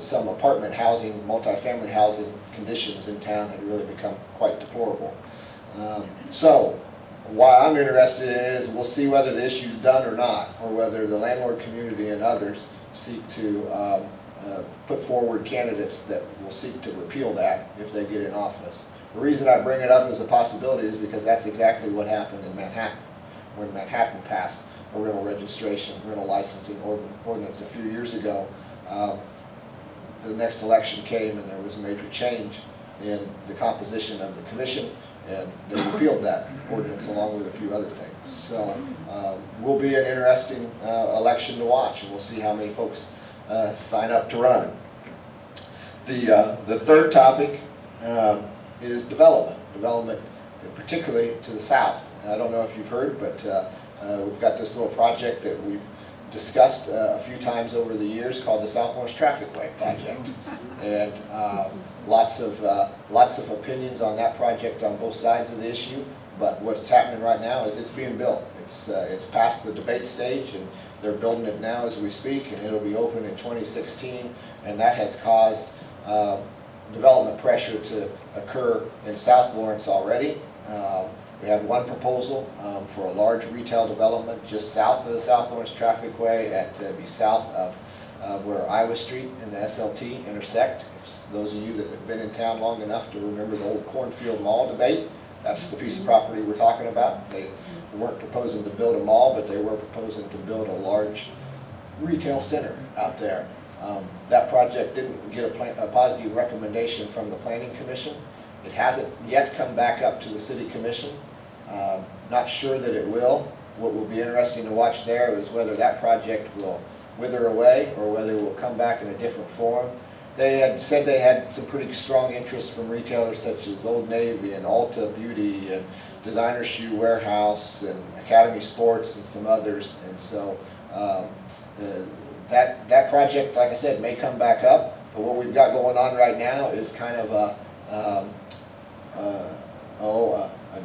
some apartment housing, multifamily housing conditions in town had really become quite deplorable. So why I'm interested in it is we'll see whether the issue's done or not, or whether the landlord community and others seek to put forward candidates that will seek to repeal that if they get in office. The reason I bring it up as a possibility is because that's exactly what happened in Manhattan, when Manhattan passed a rental registration, rental licensing ordinance a few years ago. The next election came and there was a major change in the composition of the commission, and they repealed that ordinance along with a few other things. So will be an interesting election to watch, and we'll see how many folks sign up to run. The third topic is development, particularly to the south. I don't know if you've heard, but we've got this little project that we've discussed a few times over the years called the South Lawrence Trafficway Project, and lots of opinions on that project on both sides of the issue. But what's happening right now is it's being built. It's past the debate stage, and they're building it now as we speak, and it'll be open in 2016, and that has caused development pressure to occur in South Lawrence already. We had one proposal for a large retail development just south of the South Lawrence Trafficway, be south of where Iowa Street and the SLT intersect. If those of you that have been in town long enough to remember the old Cornfield Mall debate, that's the piece of property we're talking about. They weren't proposing to build a mall, but they were proposing to build a large retail center out there. That project didn't get a positive recommendation from the Planning Commission. It hasn't yet come back up to the City Commission. Not sure that it will. What will be interesting to watch there is whether that project will wither away or whether it will come back in a different form. They had said they had some pretty strong interest from retailers such as Old Navy and Ulta Beauty and Designer Shoe Warehouse and Academy Sports and some others. And so that project, like I said, may come back up. But what we've got going on right now is kind of a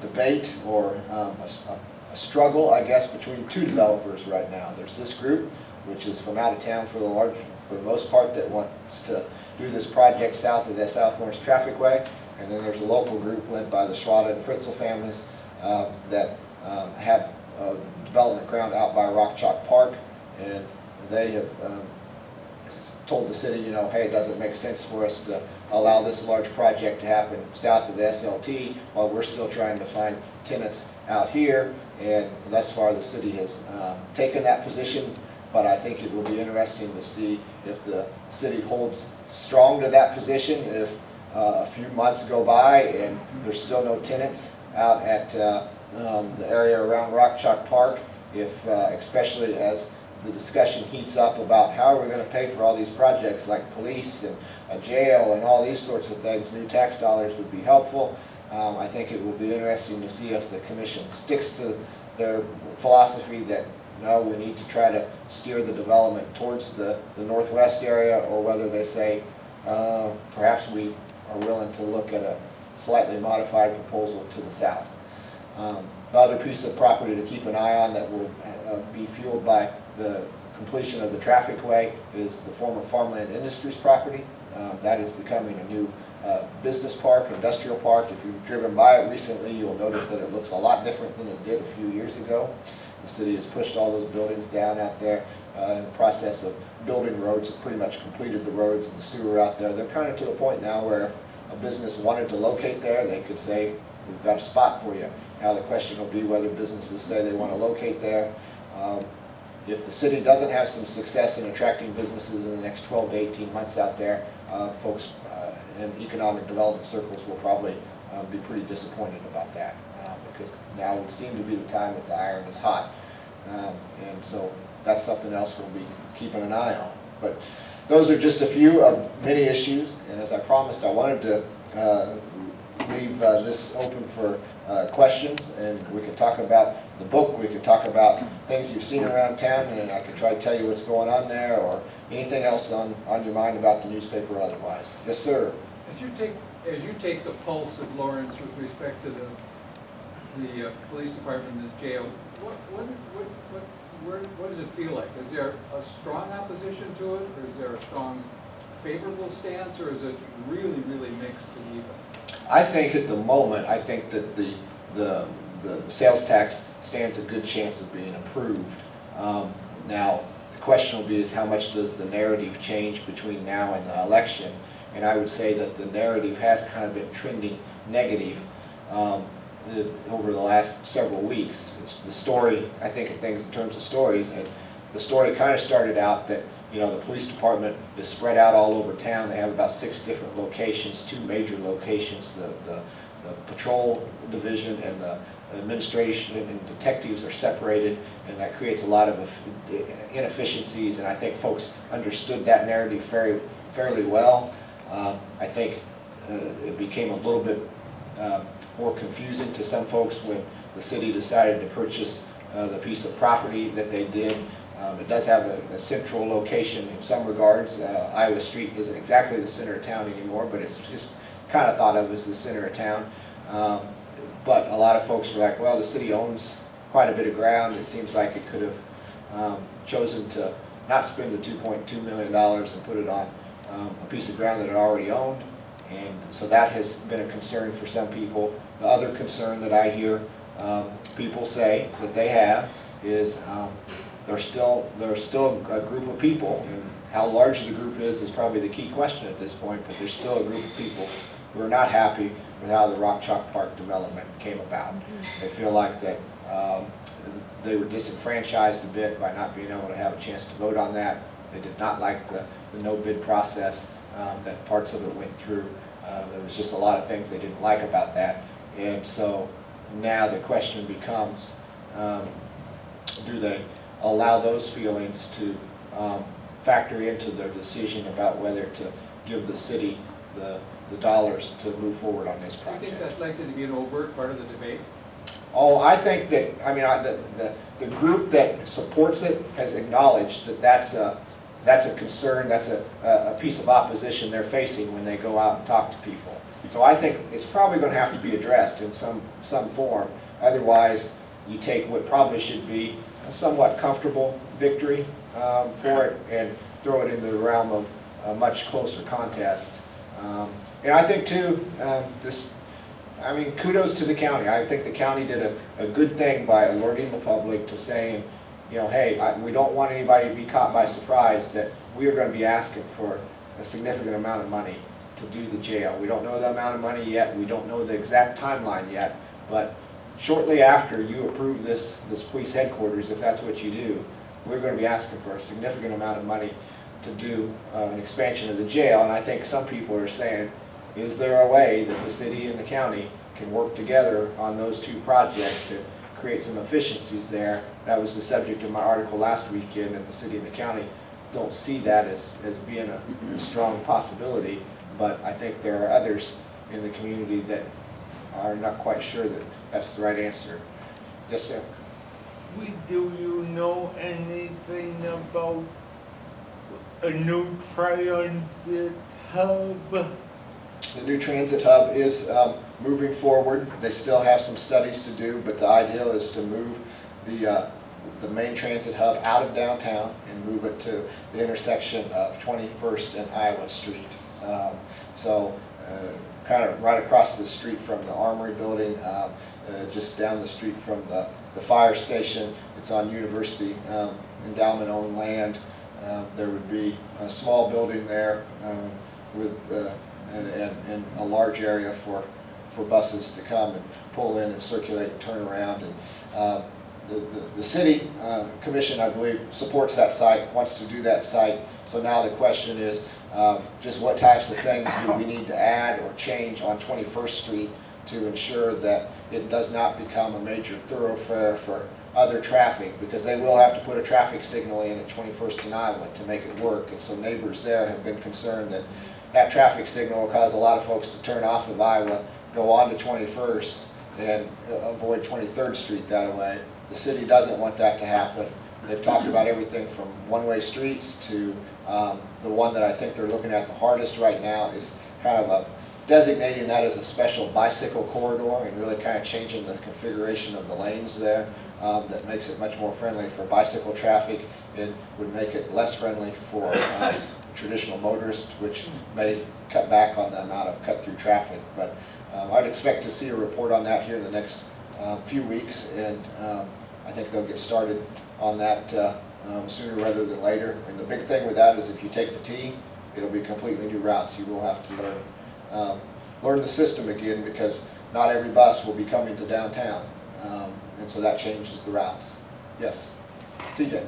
debate or a struggle, I guess, between two developers right now. There's this group, which is from out of town for the most part, that wants to do this project south of the South Lawrence Trafficway, and then there's a local group led by the Schroeder and Fritzl families that have a development ground out by Rock Chalk Park, and they have told the city, you know, hey, it doesn't make sense for us to allow this large project to happen south of the SLT while we're still trying to find tenants out here. And thus far the city has taken that position, but I think it will be interesting to see if the city holds strong to that position if a few months go by and there's still no tenants out at the area around Rock Chalk Park, if especially as the discussion heats up about how are we going to pay for all these projects like police and a jail and all these sorts of things. New tax dollars would be helpful. I think it will be interesting to see if the commission sticks to their philosophy that no, we need to try to steer the development towards the northwest area, or whether they say perhaps we are willing to look at a slightly modified proposal to the south. The other piece of property to keep an eye on that will be fueled by the completion of the trafficway is the former Farmland Industries property. That is becoming a new business park, industrial park. If you've driven by it recently, you'll notice that it looks a lot different than it did a few years ago. The city has pushed all those buildings down out there in the process of building roads, have pretty much completed the roads and the sewer out there. They're kind of to the point now where if a business wanted to locate there, they could say, we've got a spot for you. Now the question will be whether businesses say they want to locate there. If the city doesn't have some success in attracting businesses in the next 12 to 18 months out there, folks in economic development circles will probably be pretty disappointed about that, because now would seem to be the time that the iron is hot. And so that's something else we'll be keeping an eye on. But those are just a few of many issues, and as I promised, I wanted to leave this open for questions, and we can talk about the book, we can talk about things you've seen around town, and I can try to tell you what's going on there, or anything else on your mind about the newspaper or otherwise. Yes, sir. As you take the pulse of Lawrence with respect to the police department and the jail, what does it feel like? Is there a strong opposition to it, or is there a strong favorable stance, or is it really, really mixed and even? I think at the moment, I think that the sales tax stands a good chance of being approved. Now, the question will be is how much does the narrative change between now and the election? And I would say that the narrative has kind of been trending negative over the last several weeks. It's the story, I think of things in terms of stories, and the story kind of started out that, you know, the police department is spread out all over town. They have about 6 different locations, 2 major locations. The patrol division and the administration and detectives are separated, and that creates a lot of inefficiencies, and I think folks understood that narrative fairly well. I think it became a little bit more confusing to some folks when the city decided to purchase the piece of property that they did. It does have a central location in some regards. Iowa Street isn't exactly the center of town anymore, but it's just kind of thought of as the center of town. But a lot of folks were like, well, the city owns quite a bit of ground. It seems like it could have chosen to not spend the $2.2 million and put it on a piece of ground that it already owned. And so that has been a concern for some people. The other concern that I hear people say that they have is there's still a group of people, and how large the group is probably the key question at this point, but there's still a group of people who are not happy with how the Rock Chalk Park development came about. They feel like that they were disenfranchised a bit by not being able to have a chance to vote on that. They did not like the no-bid process that parts of it went through. There was just a lot of things they didn't like about that. And so now the question becomes, do they allow those feelings to factor into their decision about whether to give the city the dollars to move forward on this Do you project? think that's likely to be an overt part of the debate? Oh, I think that, I mean, the group that supports it has acknowledged that that's a concern, that's a piece of opposition they're facing when they go out and talk to people. So I think it's probably going to have to be addressed in some form. Otherwise, you take what probably should be a somewhat comfortable victory for it and throw it into the realm of a much closer contest. And I think too, I mean, kudos to the county. I think the county did a good thing by alerting the public to saying, you know, hey, we don't want anybody to be caught by surprise that we are going to be asking for a significant amount of money to do the jail. We don't know the amount of money yet. We don't know the exact timeline yet. But shortly after you approve this police headquarters, if that's what you do, we're going to be asking for a significant amount of money to do an expansion of the jail. And I think some people are saying, is there a way that the city and the county can work together on those 2 projects that create some efficiencies there? That was the subject of my article last weekend, and the city and the county don't see that as being a strong possibility, but I think there are others in the community that are not quite sure that that's the right answer. Yes, sir? Do you know anything about a new transit hub? The new transit hub is moving forward. They still have some studies to do, but the ideal is to move the main transit hub out of downtown and move it to the intersection of 21st and Iowa Street. Kind of right across the street from the Armory building, just down the street from the fire station. It's on University endowment-owned land. There would be a small building there with and a large area for buses to come and pull in and circulate and turn around. And the city commission, I believe, supports that site, wants to do that site. So now the question is just what types of things do we need to add or change on 21st Street to ensure that it does not become a major thoroughfare for other traffic, because they will have to put a traffic signal in at 21st and Iowa to make it work. And so neighbors there have been concerned that that traffic signal will cause a lot of folks to turn off of Iowa, go on to 21st, and avoid 23rd Street that way. The city doesn't want that to happen. They've talked about everything from one-way streets to the one that I think they're looking at the hardest right now is kind of designating that as a special bicycle corridor and really kind of changing the configuration of the lanes there. That makes it much more friendly for bicycle traffic and would make it less friendly for traditional motorist, which may cut back on the amount of cut-through traffic. But I'd expect to see a report on that here in the next few weeks, and I think they'll get started on that sooner rather than later. And the big thing with that is if you take the T, it'll be completely new routes. You will have to learn the system again, because not every bus will be coming to downtown, and so that changes the routes. Yes, TJ. Okay.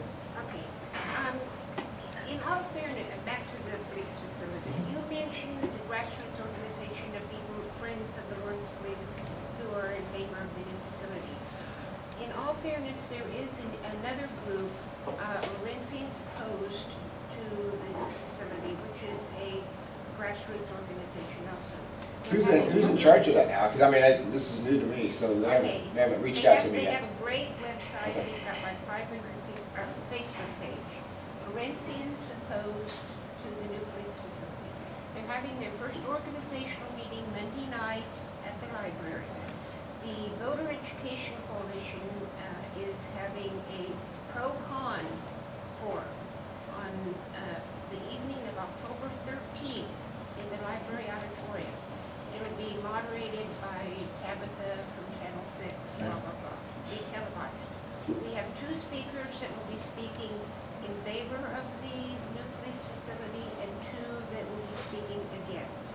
In all fairness, back to the police facility, you mentioned the grassroots organization of people, friends of the Lawrence Police, who are in favor of the new facility. In all fairness, there is another group, Lawrenceans Opposed to the new facility, which is a grassroots organization also. Who's in charge of that now? Because I mean, this is new to me, so they haven't reached out to me They yet. have a great website. Okay. They've got like 500 people, or Facebook page. Lawrenceans Opposed to the new police facility. They're having their first organizational meeting Monday night at the library. The Voter Education Coalition is having a pro-con forum on the evening of October 13th in the library auditorium. It'll be moderated by Tabitha from Channel 6, blah, blah, blah, be televised. We have 2 speakers that will be speaking in favor of the new police facility and 2 that will be speaking against.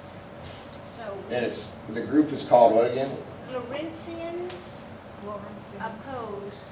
So. And the group is called what again? Lawrenceans Opposed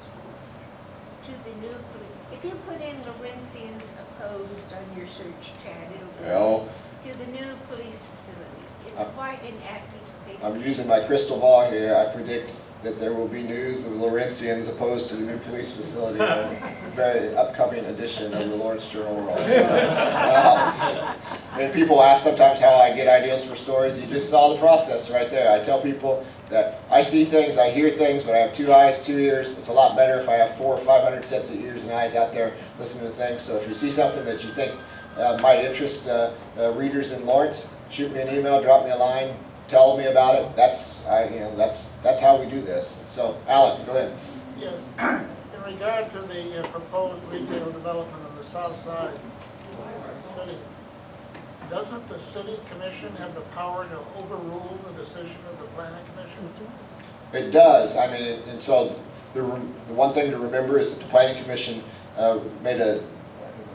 to the new police. If you put in Lawrenceans Opposed on your search, Chad, it'll go to the new police facility. It's quite an active Facebook. I'm using my crystal ball here. I predict that there will be news of Lawrenceans opposed to the new police facility in a very upcoming edition of the Lawrence Journal-World. So, and people ask sometimes how I get ideas for stories. You just saw the process right there. I tell people that I see things, I hear things, but I have 2 eyes, 2 ears. It's a lot better if I have 400 or 500 sets of ears and eyes out there listening to things. So if you see something that you think might interest readers in Lawrence, shoot me an email, drop me a line, tell me about it. That's how we do this. So, Alan, go ahead. Yes, in regard to the proposed retail development on the south side of the city, doesn't the city commission have the power to overrule the decision of the planning commission? It does. I mean, and so the one thing to remember is that the planning commission made a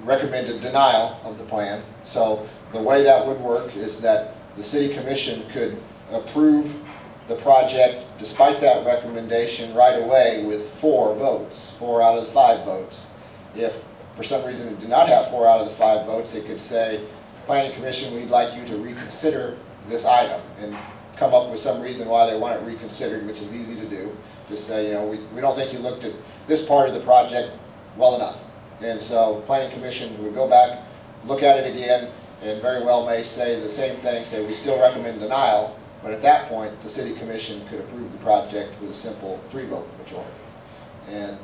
recommended denial of the plan. So the way that would work is that the city commission could approve the project despite that recommendation right away with 4 votes, 4 out of the 5 votes. If for some reason it did not have 4 out of the 5 votes, it could say, planning commission, we'd like you to reconsider this item and come up with some reason why they want it reconsidered, which is easy to do. Just say, you know, we don't think you looked at this part of the project well enough. And so planning commission would go back, look at it again, and very well may say the same thing, say we still recommend denial, but at that point the city commission could approve the project with a simple 3-vote majority. And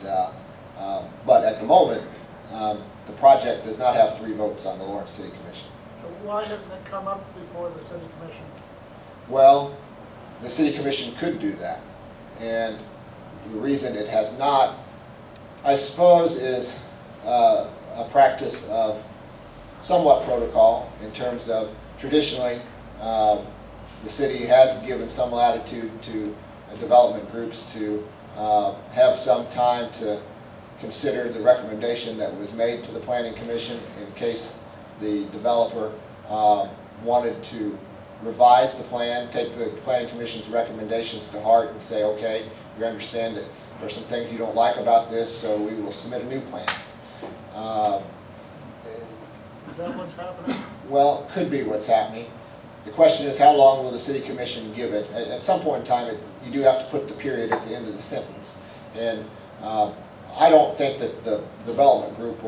but at the moment, the project does not have 3 votes on the Lawrence City Commission. So why hasn't it come up before the city commission? Well, the city commission could do that, and the reason it has not, I suppose, is a practice of somewhat protocol in terms of traditionally the city has given some latitude to development groups to have some time to consider the recommendation that was made to the planning commission in case the developer wanted to revise the plan, take the planning commission's recommendations to heart and say, okay, we understand that there are some things you don't like about this, so we will submit a new plan. Is that what's happening? Well, could be what's happening. The question is, how long will the city commission give it? At some point in time, you do have to put the period at the end of the sentence. And I don't think that the development group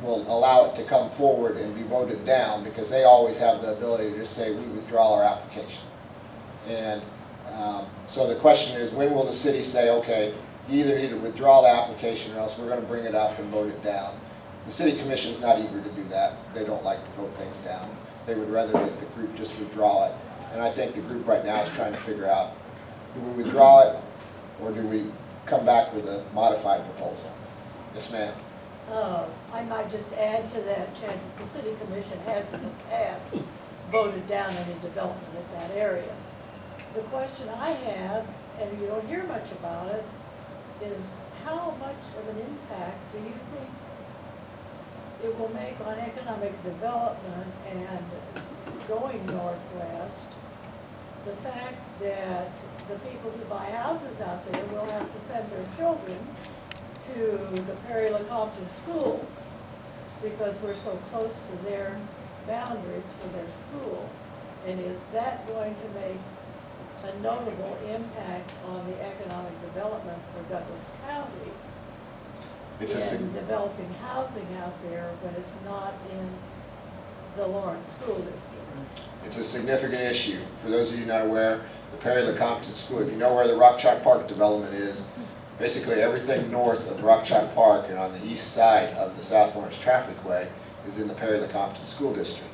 will allow it to come forward and be voted down, because they always have the ability to just say, we withdraw our application. And so the question is, when will the city say, okay, you either need to withdraw the application or else we're going to bring it up and vote it down. The city commission's not eager to do that. They don't like to vote things down. They would rather that the group just withdraw it. And I think the group right now is trying to figure out, do we withdraw it or do we come back with a modified proposal? Yes, ma'am. I might just add to that, Chad, the city commission has in the past voted down any development at that area. The question I have, and you don't hear much about it, is how much of an impact do you think it will make on economic development and going northwest? The fact that the people who buy houses out there will have to send their children to the Perry-Lecompton schools because we're so close to their boundaries for their school. And is that going to make a notable impact on the economic development for Douglas County in developing housing out there when it's not in the Lawrence School District? It's a significant issue. For those of you not aware, the Perry-Lecompton School, if you know where the Rock Chalk Park development is, basically everything north of Rock Chalk Park and on the east side of the South Lawrence Trafficway is in the Perry-Lecompton School District.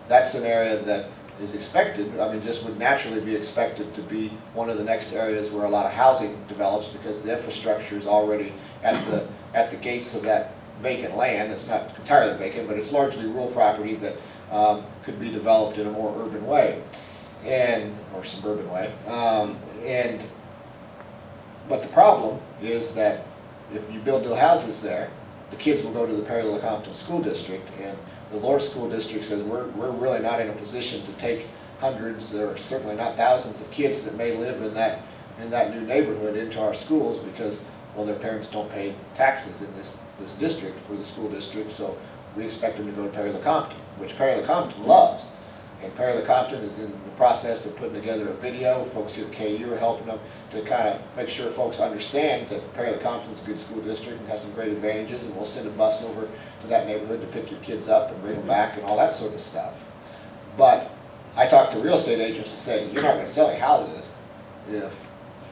That's an area that is expected, I mean, just would naturally be expected to be one of the next areas where a lot of housing develops because the infrastructure is already at the gates of that vacant land. It's not entirely vacant, but it's largely rural property that could be developed in a more urban way, or suburban way. But the problem is that if you build new houses there, the kids will go to the Perry-Lecompton School District, and the Lawrence School District says we're really not in a position to take hundreds or certainly not thousands of kids that may live in that new neighborhood into our schools because, well, their parents don't pay taxes in this district for the school district, so we expect them to go to Perry-Lecompton, which Perry-Lecompton loves. And Perry-Lecompton is in the process of putting together a video. Folks here at KU are helping them to kind of make sure folks understand that Perry-Lecompton is a good school district and has some great advantages, and we'll send a bus over to that neighborhood to pick your kids up and bring them back and all that sort of stuff. But I talked to real estate agents and say, you're not going to sell any houses if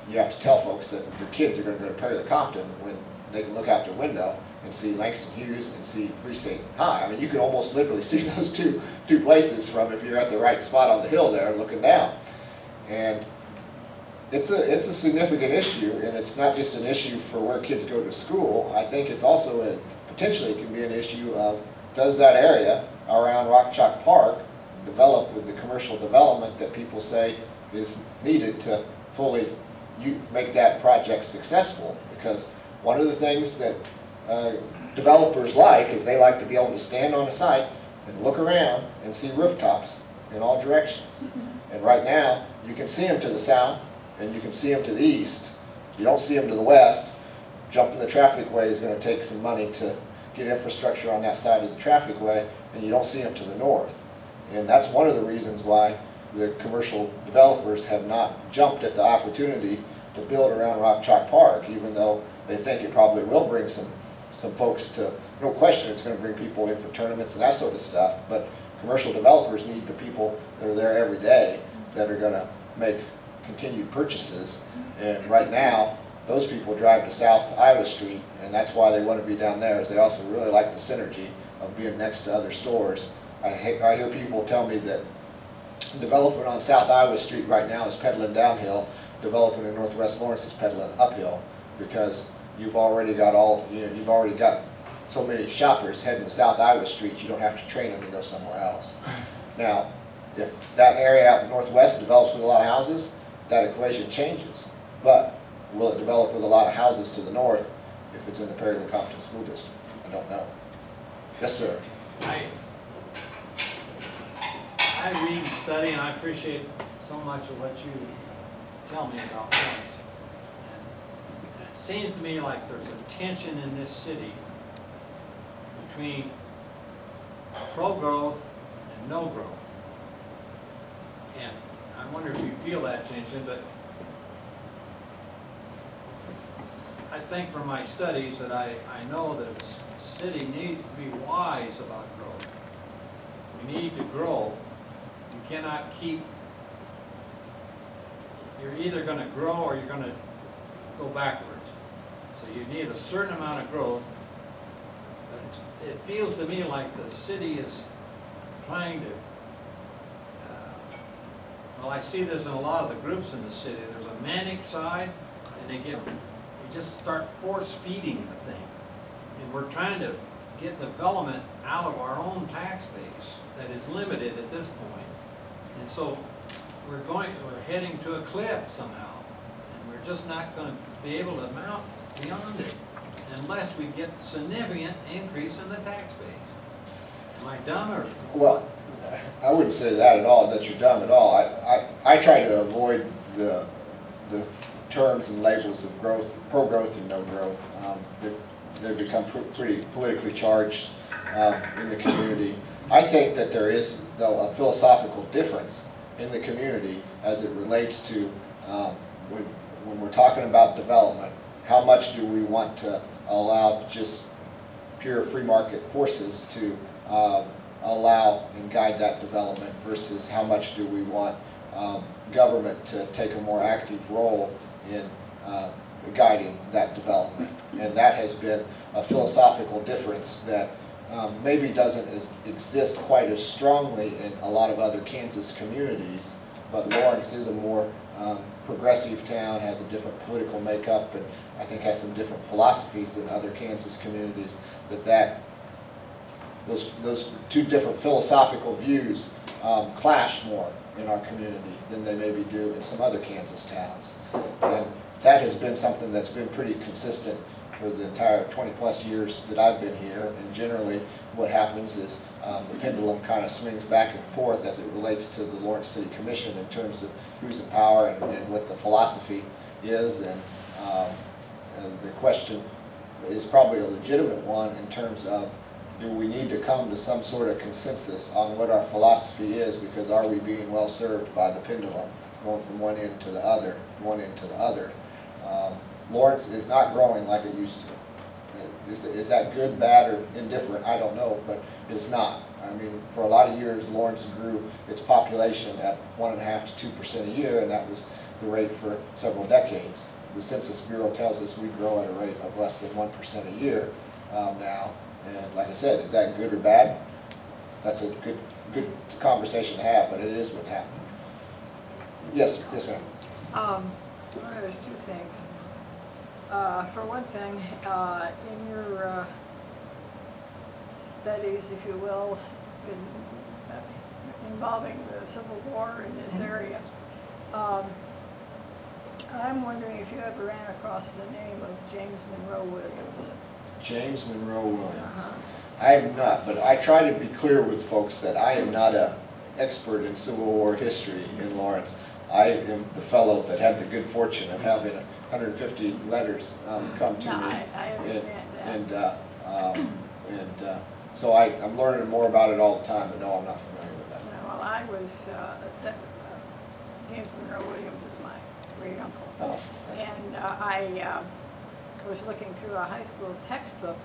you have to tell folks that your kids are going to go to Perry-Lecompton when they can look out their window and see Langston Hughes and see Free State High. I mean, you can almost literally see those two places from if you're at the right spot on the hill there looking down. And it's a significant issue, and it's not just an issue for where kids go to school. I think it's also potentially can be an issue of, does that area around Rock Chalk Park develop with the commercial development that people say is needed to fully make that project successful? Because one of the things that developers like is they like to be able to stand on a site and look around and see rooftops in all directions. And right now, you can see them to the south and you can see them to the east. You don't see them to the west. Jumping the trafficway is going to take some money to get infrastructure on that side of the trafficway, and you don't see them to the north. And that's one of the reasons why the commercial developers have not jumped at the opportunity to build around Rock Chalk Park, even though they think it probably will bring some folks to, no question it's going to bring people in for tournaments and that sort of stuff, but commercial developers need the people that are there every day that are going to make continued purchases. And right now, those people drive to South Iowa Street, and that's why they want to be down there, is they also really like the synergy of being next to other stores. I hear people tell me that development on South Iowa Street right now is pedaling downhill, development in Northwest Lawrence is pedaling uphill, because you've already got you've already got so many shoppers heading to South Iowa Street, you don't have to train them to go somewhere else. Now, if that area out in Northwest develops with a lot of houses, that equation changes. But will it develop with a lot of houses to the north if it's in the Perry-Lecompton School District? I don't know. Yes, sir. I read and study, and I appreciate so much of what you tell me about Lawrence. And it seems to me like there's a tension in this city between pro-growth and no growth. And I wonder if you feel that tension, but I think from my studies that I know that the city needs to be wise about growth. We need to grow. You cannot keep, you're either going to grow or you're going to go backwards. So you need a certain amount of growth. But it feels to me like the city is trying to, well, I see this in a lot of the groups in the city. There's a manic side, and they just start force feeding the thing. and we're trying to get development out of our own tax base that is limited at this point. And so we're heading to a cliff somehow, and we're just not gonna be able to mount beyond it unless we get significant increase in the tax base. Am I dumb or? Well, I wouldn't say that at all, that you're dumb at all. I try to avoid the terms and labels of growth, pro-growth and no growth. They've become pretty politically charged in the community. I think that there is, though, a philosophical difference in the community as it relates to when we're talking about development. How much do we want to allow just pure free market forces to allow and guide that development versus how much do we want government to take a more active role in guiding that development. And that has been a philosophical difference that maybe doesn't exist quite as strongly in a lot of other Kansas communities, but Lawrence is a more progressive town, has a different political makeup, and I think has some different philosophies than other Kansas communities. Those two different philosophical views clash more in our community than they maybe do in some other Kansas towns. And that has been something that's been pretty consistent for the entire 20-plus years that I've been here. And generally what happens is the pendulum kind of swings back and forth as it relates to the Lawrence City Commission in terms of who's in power and what the philosophy is. And the question is probably a legitimate one in terms of, do we need to come to some sort of consensus on what our philosophy is, because are we being well served by the pendulum going from one end to the other, Lawrence is not growing like it used to. Is that good, bad, or indifferent? I don't know, but it's not. I mean, for a lot of years, Lawrence grew its population at 1.5% to 2% a year, and that was the rate for several decades. The Census Bureau tells us we grow at a rate of less than 1% a year now. And like I said, is that good or bad? That's a good conversation to have, but it is what's happening. Yes, ma'am. Well, there's two things. For one thing, in your studies, if you will, involving the Civil War in this area, I'm wondering if you ever ran across the name of James Monroe Williams. James Monroe Williams. I have not, but I try to be clear with folks that I am not an expert in Civil War history in Lawrence. I am the fellow that had the good fortune of having 150 letters come to me. I understand that. And so I'm learning more about it all the time, but no, I'm not familiar with that. Well, I was, James Monroe Williams is my great uncle. Oh. And I was looking through a high school textbook